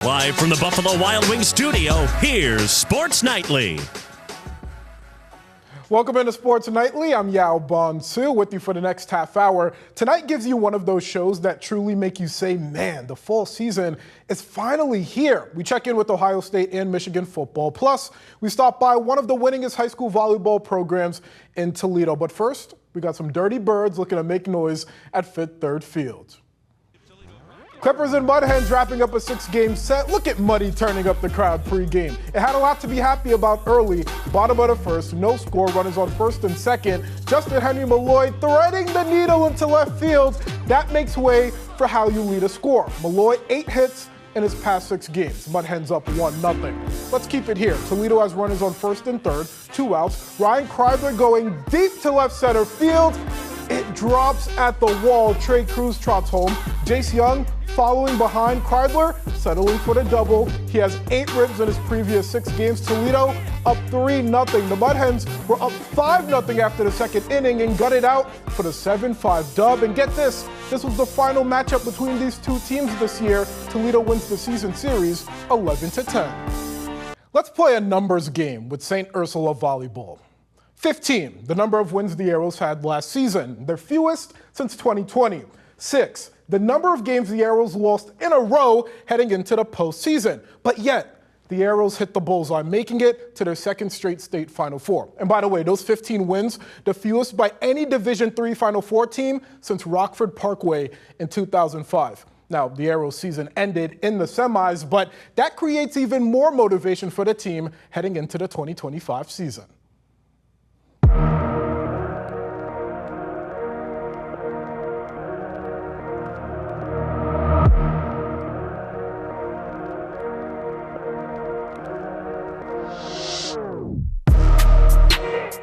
Live from the Buffalo Wild Wings studio, here's Sports Nightly. Welcome into Sports Nightly. I'm Yaw Bonsu with you for the next half hour. Tonight gives you one of those shows that truly make you say, man, the fall season is finally here. We check in with Ohio State and Michigan football. Plus, we stop by one of the winningest high school volleyball programs in Toledo. But first, we got some dirty birds looking to make noise at Fifth Third Field. Clippers and Hens wrapping up a 6-game set. Look at Muddy turning up the crowd pregame. It had a lot to be happy about early. Bottom of the first, no score, runners on first and second. Justin Henry Malloy threading the needle into left field. That makes way for how you lead a score. Malloy 8 hits in his past 6 games. Mud Hens up 1-0. Let's keep it here. Toledo has runners on first and third, 2 outs. Ryan Kreidler going deep to left center field. It drops at the wall. Trey Cruz trots home. Jace Young following behind. Kreidler settling for the double. He has 8 ribs in his previous 6 games. Toledo up 3-0. The Mud Hens were up 5-0 after the second inning and gutted out for the 7-5 dub. And get this was the final matchup between these two teams this year. Toledo wins the season series 11-10. Let's play a numbers game with St. Ursula Volleyball. 15, the number of wins the Arrows had last season, their fewest since 2020. 6, the number of games the Arrows lost in a row heading into the postseason. But yet, the Arrows hit the bullseye, making it to their second straight state Final Four. And by the way, those 15 wins, the fewest by any Division III Final Four team since Rockford Parkway in 2005. Now, the Arrows season ended in the semis, but that creates even more motivation for the team heading into the 2025 season.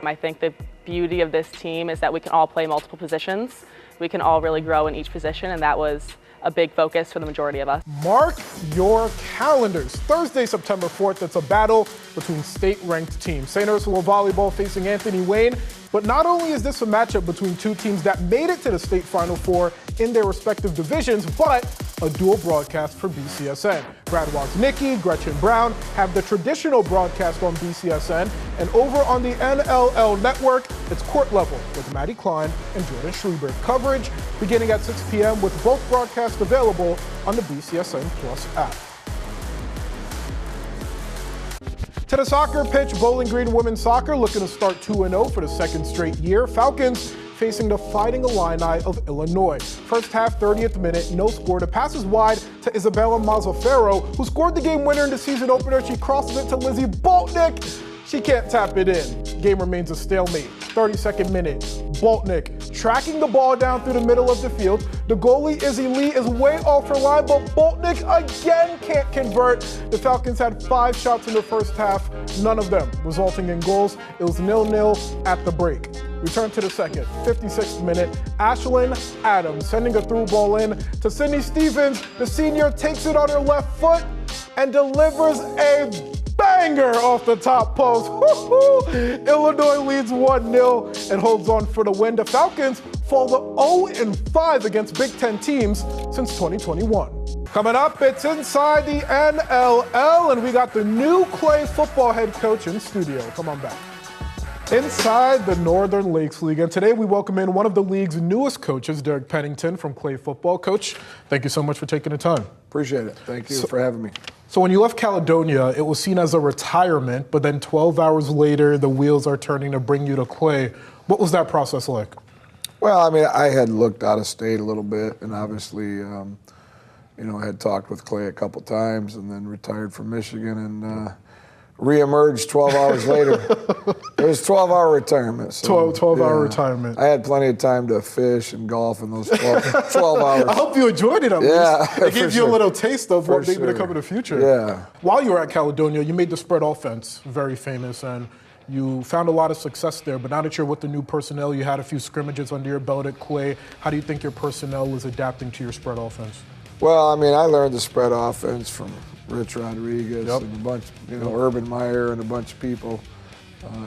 I think the beauty of this team is that we can all play multiple positions. We can all really grow in each position, and that was a big focus for the majority of us. Mark your calendars. Thursday, September 4th, it's a battle between state-ranked teams. St. Ursula Volleyball facing Anthony Wayne. But not only is this a matchup between two teams that made it to the state Final Four in their respective divisions, but a dual broadcast for BCSN. Brad Woznicki, Gretchen Brown have the traditional broadcast on BCSN, and over on the NLL network, it's court level with Maddie Klein and Jordan Schreiber. Coverage beginning at 6 p.m. with both broadcasts available on the BCSN Plus app. To the soccer pitch, Bowling Green women's soccer looking to start 2-0 for the second straight year. Falcons facing the Fighting Illini of Illinois. First half, 30th minute, no score. The pass is wide to Isabella Mazzaferro, who scored the game winner in the season opener. She crosses it to Lizzie Boltnick. She can't tap it in. Game remains a stalemate. 32nd minute, Boltnick tracking the ball down through the middle of the field. The goalie, Izzy Lee, is way off her line, but Boltnick again can't convert. The Falcons had 5 shots in the first half, none of them resulting in goals. It was 0-0 at the break. Return to the second, 56th minute. Ashlyn Adams sending a through ball in to Sydney Stevens. The senior takes it on her left foot and delivers a banger off the top post. Illinois leads 1-0 and holds on for the win. The Falcons fall to 0-5 against Big Ten teams since 2021. Coming up, it's inside the NLL, and we got the new Clay football head coach in studio. Come on back. Inside the Northern Lakes League, and today we welcome in one of the league's newest coaches, Derek Pennington from Clay Football. Coach, thank you so much for taking the time. Appreciate it. Thank you for having me. So when you left Caledonia, it was seen as a retirement, but then 12 hours later, the wheels are turning to bring you to Clay. What was that process like? Well, I mean, I had looked out of state a little bit, and obviously, I had talked with Clay a couple times, and then retired from Michigan, and reemerged 12 hours later. It was 12-hour retirement. So, 12-hour retirement. I had plenty of time to fish and golf in those 12 hours. I hope you enjoyed it at least. It gave you a little taste of what maybe to come in the future. Yeah. While you were at Caledonia, you made the spread offense very famous, and you found a lot of success there. But now that you're with the new personnel, you had a few scrimmages under your belt at Clay. How do you think your personnel is adapting to your spread offense? Well, I mean, I learned the spread offense from Rich Rodriguez and a bunch, Urban Meyer and a bunch of people.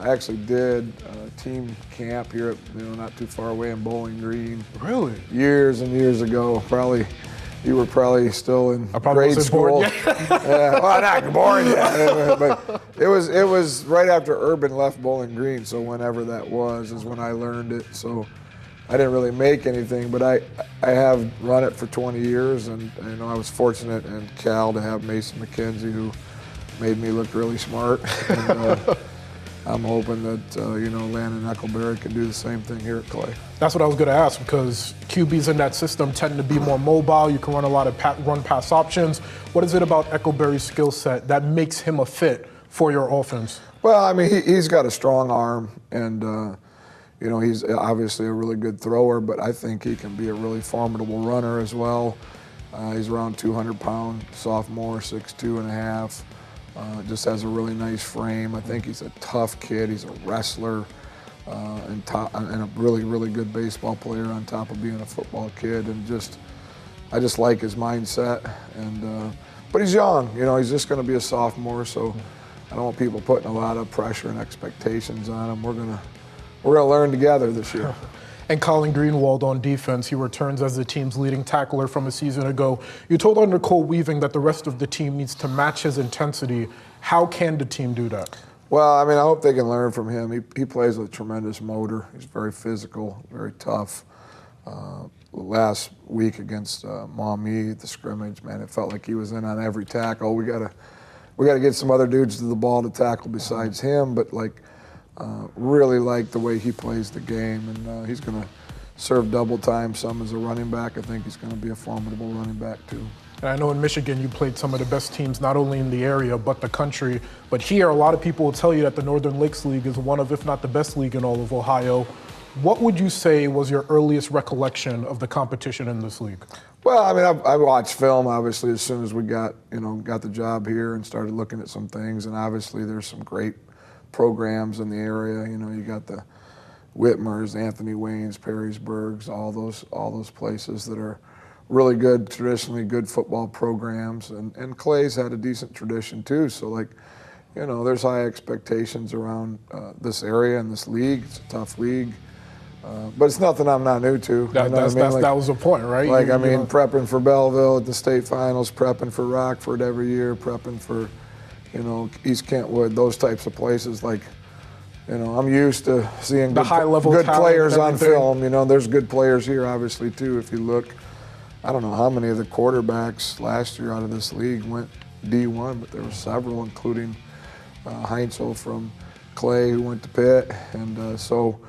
Actually did a team camp here, not too far away in Bowling Green. Really? Years and years ago, probably you were probably still in grade wasn't school. born yet. Well, not born yet, but it was right after Urban left Bowling Green, so whenever that was is when I learned it. So I didn't really make anything, but I have run it for 20 years, and I was fortunate in Cal to have Mason McKenzie, who made me look really smart. And, I'm hoping that Landon Eckelberry can do the same thing here at Clay. That's what I was going to ask, because QBs in that system tend to be more mobile. You can run a lot of run-pass options. What is it about Eckelberry's skill set that makes him a fit for your offense? Well, I mean, he's got a strong arm, and he's obviously a really good thrower, but I think he can be a really formidable runner as well. He's around 200-pound sophomore, 6'2.5". Just has a really nice frame. I think he's a tough kid. He's a wrestler and a really, really good baseball player on top of being a football kid. And I just like his mindset. But he's young. He's just going to be a sophomore, so I don't want people putting a lot of pressure and expectations on him. We're gonna learn together this year. And Colin Greenwald on defense, he returns as the team's leading tackler from a season ago. You told under Cole Weaving that the rest of the team needs to match his intensity. How can the team do that? Well, I mean, I hope they can learn from him. He plays with tremendous motor. He's very physical, very tough. Last week against Maumee at the scrimmage, man, it felt like he was in on every tackle. We gotta get some other dudes to the ball to tackle besides him, but really like the way he plays the game, and he's going to serve double time some as a running back. I think he's going to be a formidable running back too. And I know in Michigan you played some of the best teams, not only in the area, but the country. But here, a lot of people will tell you that the Northern Lakes League is one of, if not the best league in all of Ohio. What would you say was your earliest recollection of the competition in this league? Well, I mean, I watched film, obviously, as soon as we got the job here and started looking at some things. And obviously there's some great programs in the area. You got the Whitmers, Anthony Waynes, Perrysburgs, all those places that are really good, traditionally good football programs. And Clay's had a decent tradition too. So there's high expectations around this area and this league. It's a tough league. But it's nothing I'm not new to. That was the point, right? Prepping for Belleville at the state finals, prepping for Rockford every year, prepping for East Kentwood, those types of places. I'm used to seeing the high-level good players on film. There's good players here, obviously, too. If you look, I don't know how many of the quarterbacks last year out of this league went D1, but there were several, including Heinzel from Clay, who went to Pitt. And so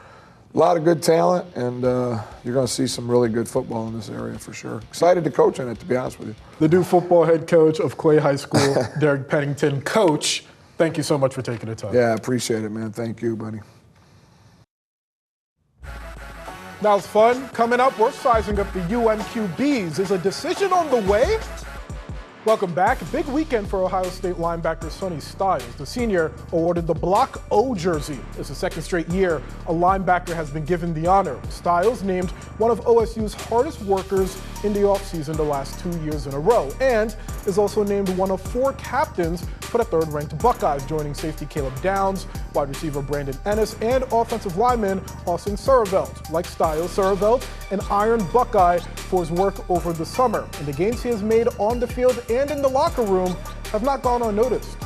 a lot of good talent, and you're going to see some really good football in this area for sure. Excited to coach in it, to be honest with you. The new football head coach of Clay High School, Derek Pennington. Coach, thank you so much for taking the time. Yeah, I appreciate it, man. Thank you, buddy. That was fun. Coming up, we're sizing up the UMQBs. Is a decision on the way? Welcome back. Big weekend for Ohio State linebacker Sonny Styles. The senior awarded the Block O jersey. It's the second straight year a linebacker has been given the honor. Styles named one of OSU's hardest workers in the offseason the last 2 years in a row, and is also named one of 4 captains for the third-ranked Buckeyes, joining safety Caleb Downs, wide receiver Brandon Ennis, and offensive lineman Austin Survelt. Like Styles, Survelt, an Iron Buckeye for his work over the summer. And the gains he has made on the field and in the locker room have not gone unnoticed.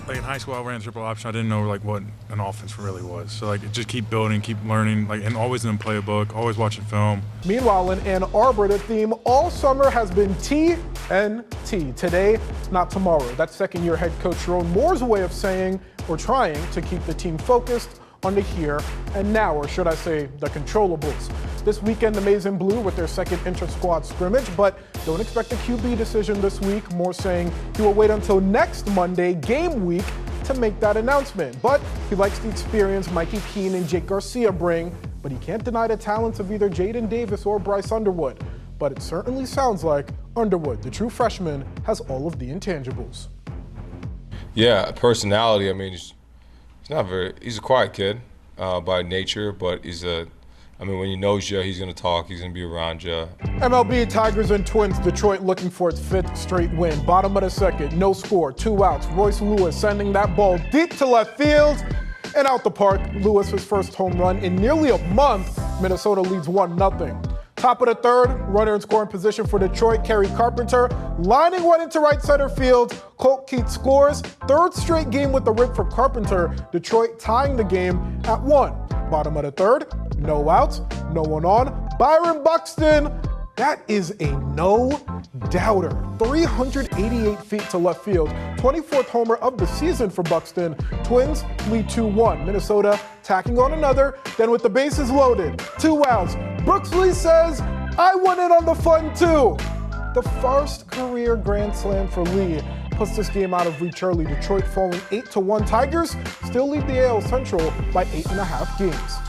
In high school, I ran triple option. I didn't know what an offense really was. So just keep building, keep learning, and always in the playbook, always watching film. Meanwhile, in Ann Arbor, the theme all summer has been TNT. Today, not tomorrow. That's second-year head coach Jerome Moore's way of saying we're trying to keep the team focused on the here and now, or should I say the controllables. This weekend, the Maize and Blue with their second inter-squad scrimmage, but don't expect a QB decision this week. Moore saying he will wait until next Monday, game week, to make that announcement. But he likes the experience Mikey Keene and Jake Garcia bring, but he can't deny the talents of either Jaden Davis or Bryce Underwood. But it certainly sounds like Underwood, the true freshman, has all of the intangibles. Yeah, personality, he's a quiet kid by nature, but when he knows you, he's going to talk, he's going to be around you. MLB, Tigers and Twins, Detroit looking for its 5th straight win. Bottom of the second, no score, 2 outs. Royce Lewis sending that ball deep to left field and out the park. Lewis, his first home run in nearly a month. Minnesota leads 1-0. Top of the third, runner in scoring position for Detroit, Kerry Carpenter, lining one into right center field. Colt Keats scores. Third straight game with the rip for Carpenter. Detroit tying the game at 1. Bottom of the third, no outs, no one on. Byron Buxton, that is a no-doubter. 388 feet to left field. 24th homer of the season for Buxton. Twins lead 2-1. Minnesota tacking on another. Then with the bases loaded, 2 outs. Brooksley says, I won in on the fun too. The first career grand slam for Lee puts this game out of reach early. Detroit falling 8-1. Tigers still lead the AL Central by 8.5 games.